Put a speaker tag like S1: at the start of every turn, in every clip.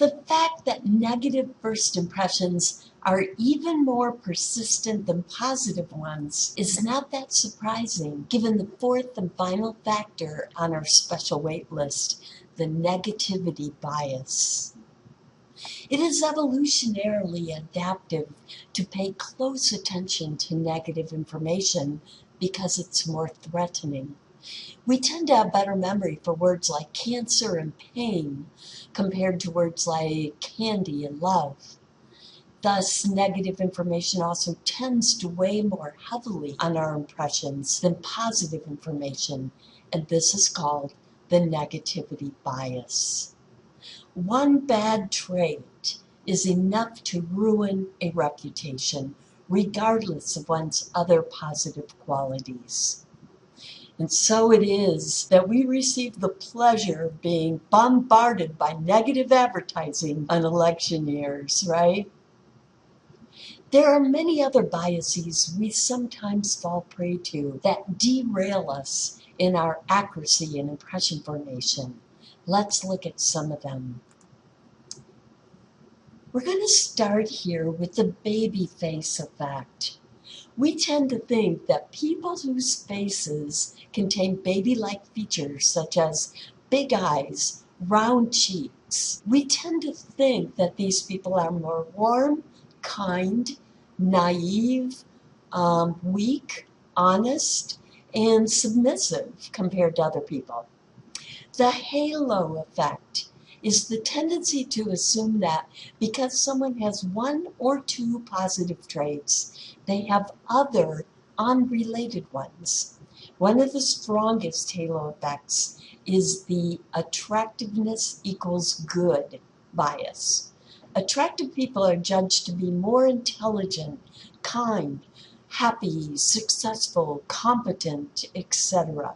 S1: The fact that negative first impressions are even more persistent than positive ones is not that surprising, given the fourth and final factor on our special wait list, the negativity bias. It is evolutionarily adaptive to pay close attention to negative information because it's more threatening. We tend to have better memory for words like cancer and pain compared to words like candy and love. Thus, negative information also tends to weigh more heavily on our impressions than positive information, and this is called the negativity bias. One bad trait is enough to ruin a reputation, regardless of one's other positive qualities. And so it is that we receive the pleasure of being bombarded by negative advertising on election years, right? There are many other biases we sometimes fall prey to that derail us in our accuracy and impression formation. Let's look at some of them. We're going to start here with the baby face effect. We tend to think that people whose faces contain baby-like features such as big eyes, round cheeks, we tend to think that these people are more warm, kind, naive, weak, honest, and submissive compared to other people. The halo effect is the tendency to assume that because someone has one or two positive traits, they have other unrelated ones. One of the strongest halo effects is the attractiveness equals good bias. Attractive people are judged to be more intelligent, kind, happy, successful, competent, etc.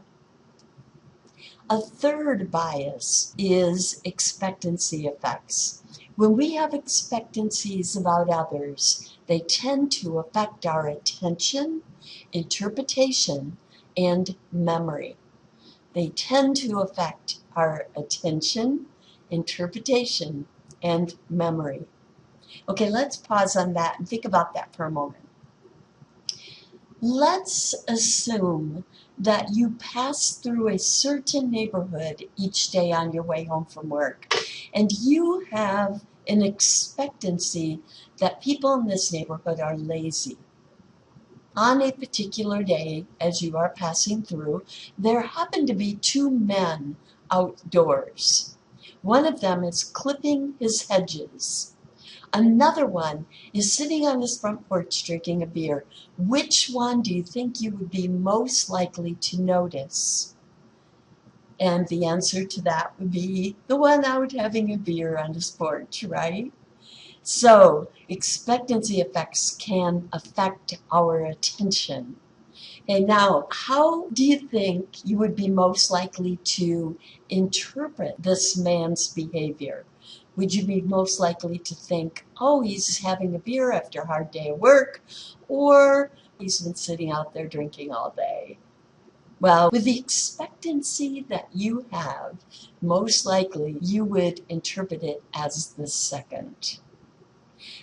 S1: A third bias is expectancy effects. When we have expectancies about others, they tend to affect our attention, interpretation, and memory. They tend to affect our attention, interpretation, and memory. Okay, let's pause on that and think about that for a moment. Let's assume that you pass through a certain neighborhood each day on your way home from work, and you have an expectancy that people in this neighborhood are lazy. On a particular day, as you are passing through, there happen to be two men outdoors. One of them is clipping his hedges. Another one is sitting on his front porch drinking a beer. Which one do you think you would be most likely to notice? And the answer to that would be the one out having a beer on his porch, right? So expectancy effects can affect our attention. And now, how do you think you would be most likely to interpret this man's behavior? Would you be most likely to think, oh, he's having a beer after a hard day of work, or he's been sitting out there drinking all day? Well, with the expectancy that you have, most likely you would interpret it as the second.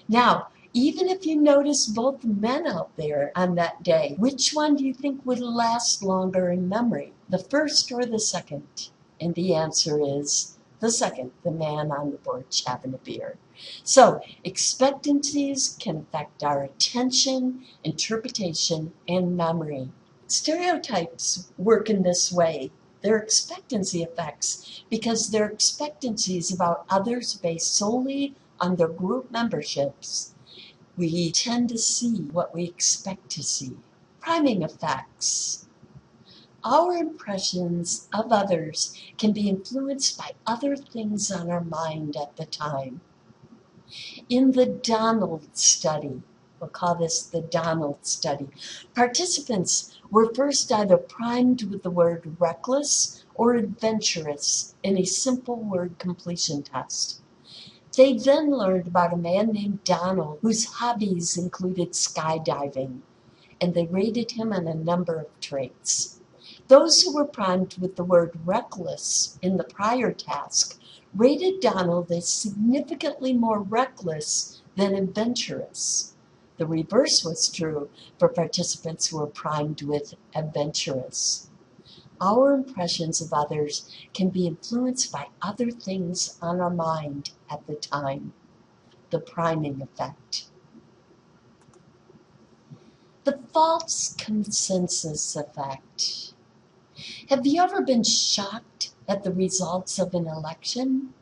S1: Now, even if you notice both men out there on that day, which one do you think would last longer in memory, the first or the second? And the answer is the second, the man on the porch having a beer. So expectancies can affect our attention, interpretation, and memory. Stereotypes work in this way. They're expectancy effects because they're expectancies about others based solely on their group memberships. We tend to see what we expect to see. Priming effects. Our impressions of others can be influenced by other things on our mind at the time. In the Donald study, we'll call this the Donald study, participants were first either primed with the word reckless or adventurous in a simple word completion test. They then learned about a man named Donald whose hobbies included skydiving, and they rated him on a number of traits. Those who were primed with the word reckless in the prior task rated Donald as significantly more reckless than adventurous. The reverse was true for participants who were primed with adventurous. Our impressions of others can be influenced by other things on our mind at the time. The priming effect. The false consensus effect. Have you ever been shocked at the results of an election?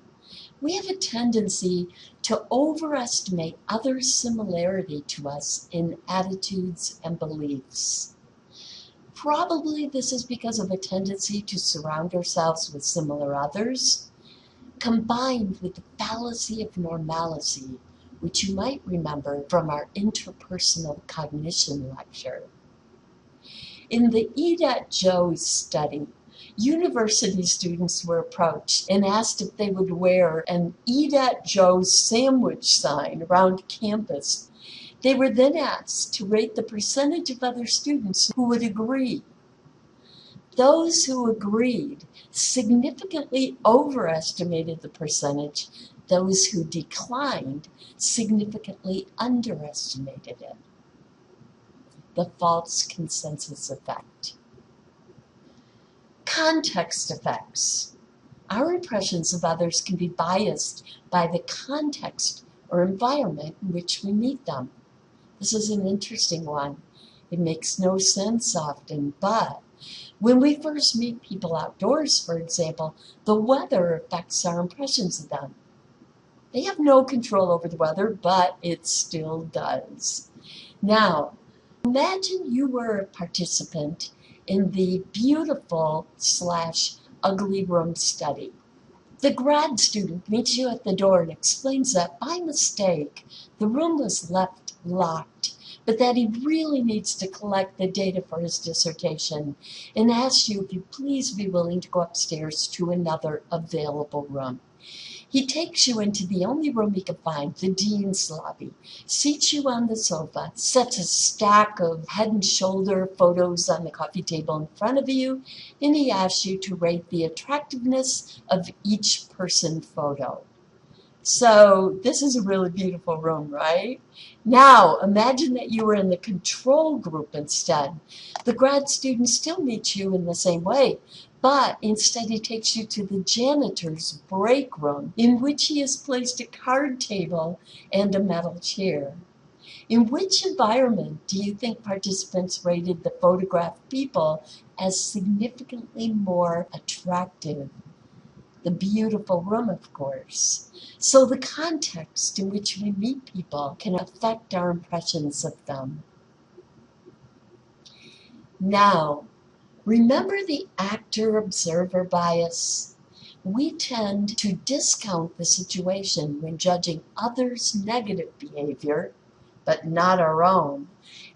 S1: We have a tendency to overestimate others' similarity to us in attitudes and beliefs. Probably this is because of a tendency to surround ourselves with similar others, combined with the fallacy of normalcy, which you might remember from our interpersonal cognition lecture. In the Eat at Joe's study, university students were approached and asked if they would wear an Eat at Joe's sandwich sign around campus. They were then asked to rate the percentage of other students who would agree. Those who agreed significantly overestimated the percentage. Those who declined significantly underestimated it. The false consensus effect. Context effects. Our impressions of others can be biased by the context or environment in which we meet them. This is an interesting one. It makes no sense often, but when we first meet people outdoors, for example, the weather affects our impressions of them. They have no control over the weather, but it still does. Now, imagine you were a participant in the beautiful/ugly room study. The grad student meets you at the door and explains that by mistake, the room was left locked, but that he really needs to collect the data for his dissertation and asks you if you please be willing to go upstairs to another available room. He takes you into the only room he can find, the dean's lobby, seats you on the sofa, sets a stack of head and shoulder photos on the coffee table in front of you, and he asks you to rate the attractiveness of each person photo. So this is a really beautiful room, right? Now, imagine that you were in the control group instead. The grad student still meets you in the same way, but instead he takes you to the janitor's break room, in which he has placed a card table and a metal chair. In which environment do you think participants rated the photographed people as significantly more attractive? The beautiful room, of course. So the context in which we meet people can affect our impressions of them. Now, remember the actor-observer bias? We tend to discount the situation when judging others' negative behavior, but not our own,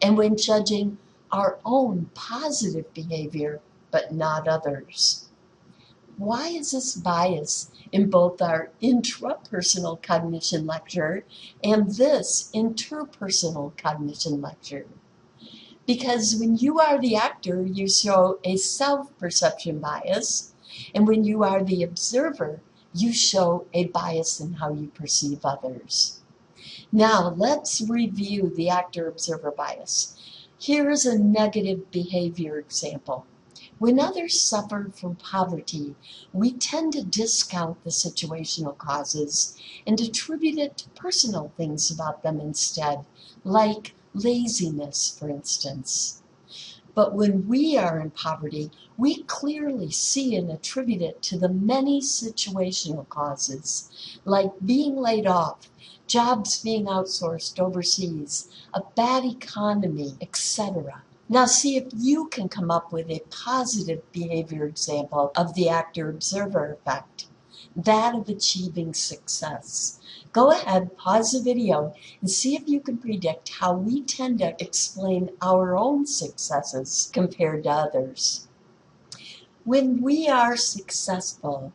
S1: and when judging our own positive behavior, but not others. Why is this bias in both our intrapersonal cognition lecture and this interpersonal cognition lecture? Because when you are the actor, you show a self-perception bias, and when you are the observer, you show a bias in how you perceive others. Now, let's review the actor-observer bias. Here's a negative behavior example. When others suffer from poverty, we tend to discount the situational causes and attribute it to personal things about them instead, like laziness, for instance. But when we are in poverty, we clearly see and attribute it to the many situational causes, like being laid off, jobs being outsourced overseas, a bad economy, etc. Now see if you can come up with a positive behavior example of the actor-observer effect, that of achieving success. Go ahead, pause the video, and see if you can predict how we tend to explain our own successes compared to others. When we are successful,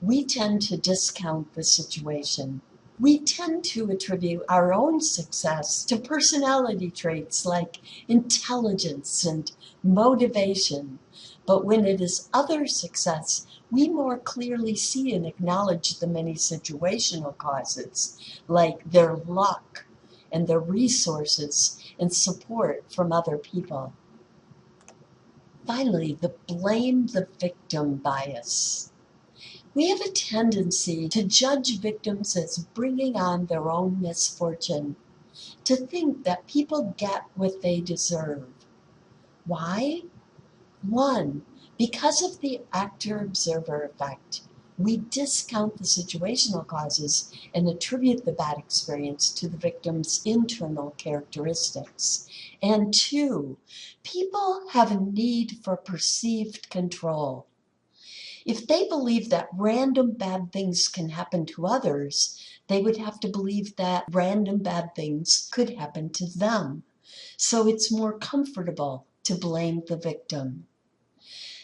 S1: we tend to discount the situation. We tend to attribute our own success to personality traits like intelligence and motivation. But when it is other success, we more clearly see and acknowledge the many situational causes, like their luck and their resources and support from other people. Finally, the blame the victim bias. We have a tendency to judge victims as bringing on their own misfortune, to think that people get what they deserve. Why? One, because of the actor-observer effect. We discount the situational causes and attribute the bad experience to the victim's internal characteristics. And two, people have a need for perceived control. If they believe that random bad things can happen to others, they would have to believe that random bad things could happen to them. So it's more comfortable to blame the victim.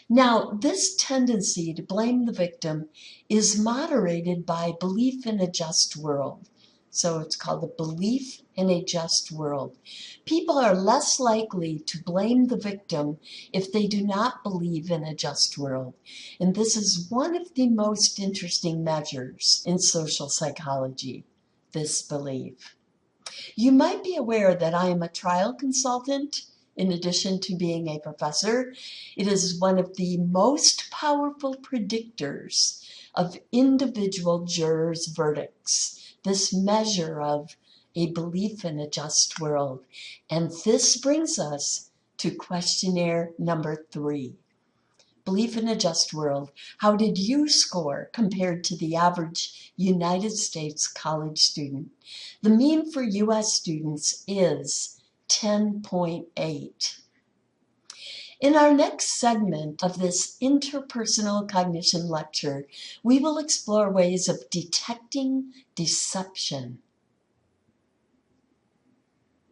S1: Now, this tendency to blame the victim is moderated by belief in a just world. So it's called the belief in a just world. People are less likely to blame the victim if they do not believe in a just world. And this is one of the most interesting measures in social psychology, this belief. You might be aware that I am a trial consultant in addition to being a professor. It is one of the most powerful predictors of individual jurors' verdicts, this measure of a belief in a just world. And this brings us to questionnaire number 3. Belief in a just world. How did you score compared to the average United States college student? The mean for US students is 10.8. In our next segment of this interpersonal cognition lecture, we will explore ways of detecting deception